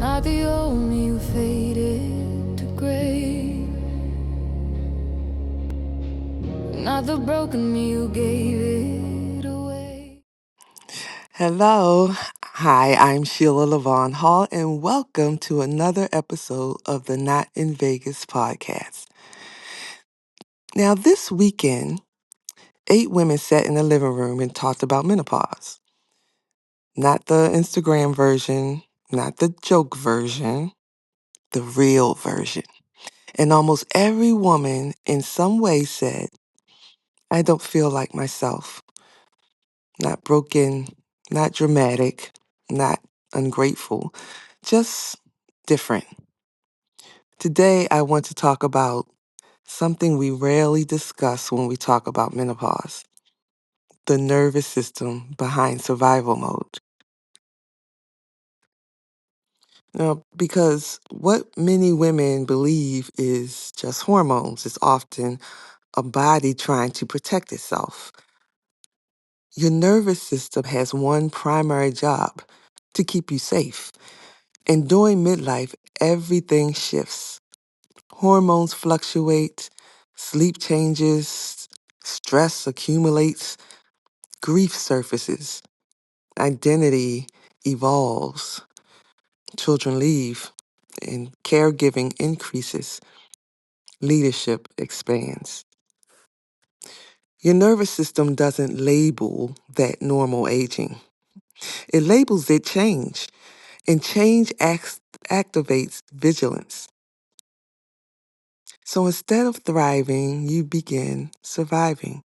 Not the old me who faded to gray. Not the broken me who gave it away. Hello. Hi, I'm Sheila Lavon Hall, and welcome to another episode of the Not in Vegas podcast. Now, this weekend, 8 women sat in the living room and talked about menopause. Not the Instagram version, not the joke version, the real version. And almost every woman in some way said, I don't feel like myself. Not broken, not dramatic, not ungrateful, just different. Today, I want to talk about something we rarely discuss when we talk about menopause: the nervous system behind survival mode. Now, because what many women believe is just hormones is often a body trying to protect itself. Your nervous system has one primary job: to keep you safe. And during midlife, everything shifts. Hormones fluctuate, sleep changes, stress accumulates, grief surfaces, identity evolves, children leave, and caregiving increases, leadership expands. Your nervous system doesn't label that normal aging. It labels it change, and change activates vigilance. So instead of thriving, you begin surviving.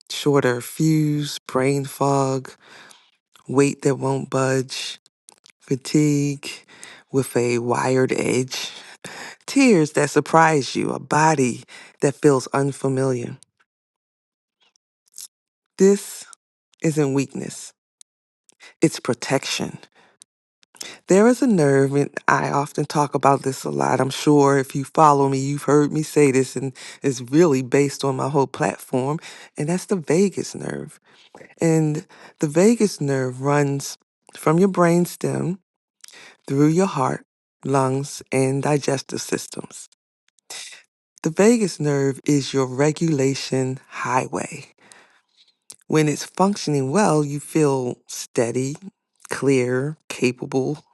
Shorter fuse, brain fog, weight that won't budge, fatigue with a wired edge, tears that surprise you, a body that feels unfamiliar. This isn't weakness, it's protection. There is a nerve, and I often talk about this a lot. I'm sure if you follow me, you've heard me say this, and it's really based on my whole platform, and that's the vagus nerve. And the vagus nerve runs from your brainstem through your heart, lungs, and digestive systems. The vagus nerve is your regulation highway. When it's functioning well, you feel steady, clear, capable,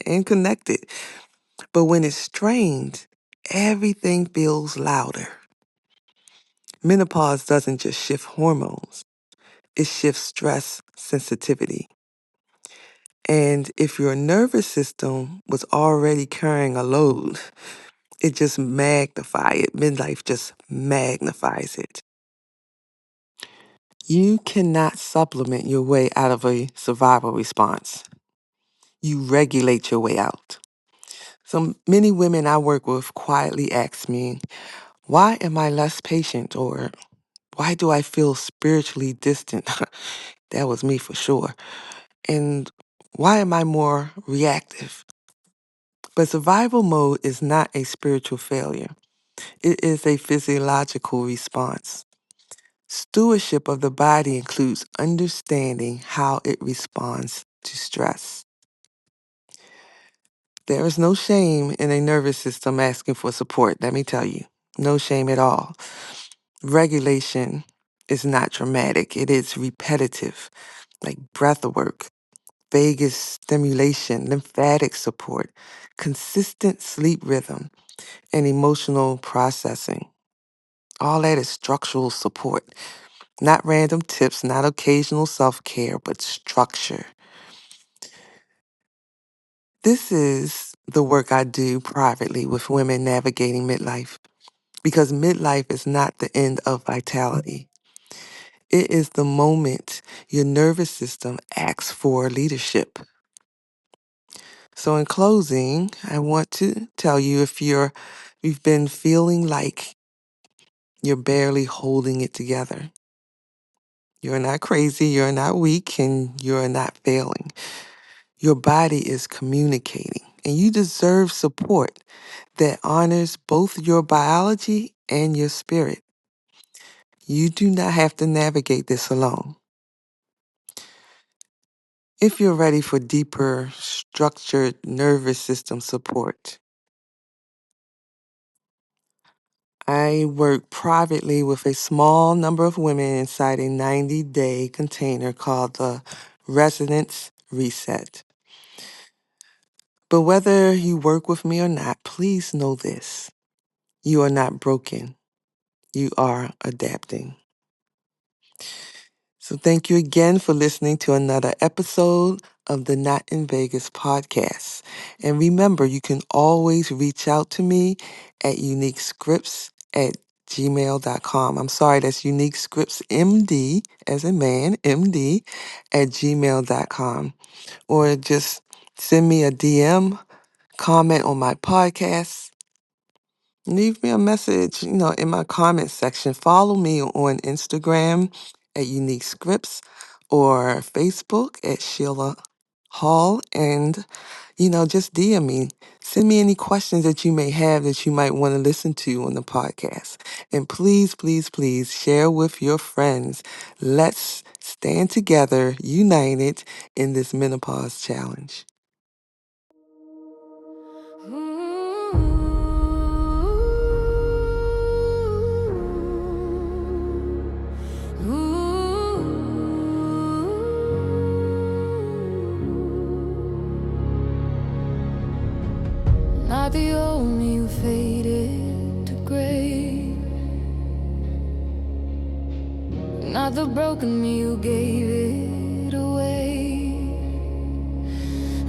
and connected. But when it's strained, everything feels louder. Menopause doesn't just shift hormones, it shifts stress sensitivity. And if your nervous system was already carrying a load, it just magnifies it. Midlife just magnifies it. You cannot supplement your way out of a survival response. You regulate your way out. So many women I work with quietly ask me, why am I less patient? Or why do I feel spiritually distant? That was me for sure. And why am I more reactive? But survival mode is not a spiritual failure. It is a physiological response. Stewardship of the body includes understanding how it responds to stress. There is no shame in a nervous system asking for support, let me tell you. No shame at all. Regulation is not dramatic, it is repetitive, like breath work, vagus stimulation, lymphatic support, consistent sleep rhythm, and emotional processing. All that is structural support. Not random tips, not occasional self care, but structure. This is the work I do privately with women navigating midlife, because midlife is not the end of vitality. It is the moment your nervous system asks for leadership. So, in closing, I want to tell you, if you've been feeling like you're barely holding it together, you're not crazy, you're not weak, and you're not failing. Your body is communicating, and you deserve support that honors both your biology and your spirit. You do not have to navigate this alone. if you're ready for deeper, structured nervous system support. I work privately with a small number of women inside a 90-day container called the Resonance Reset. But whether you work with me or not, please know this. You are not broken. You are adapting. So thank you again for listening to another episode of the Not in Vegas podcast. And remember, you can always reach out to me at uniquescripts@gmail.com. I'm sorry, that's uniquescriptsmd, as in man, md, @gmail.com. Or just send me a DM, comment on my podcast. Leave me a message, in my comment section. Follow me on Instagram at Unique Scripts or Facebook at Sheila Hall. And, just DM me. Send me any questions that you may have that you might want to listen to on the podcast. And please, please, please share with your friends. Let's stand together, united in this menopause challenge. Not the old me who faded to gray. Not the broken me who gave it away.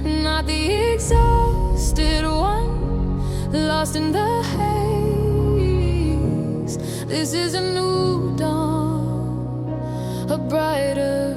Not the exhausted one, lost in the haze. This is a new dawn, a brighter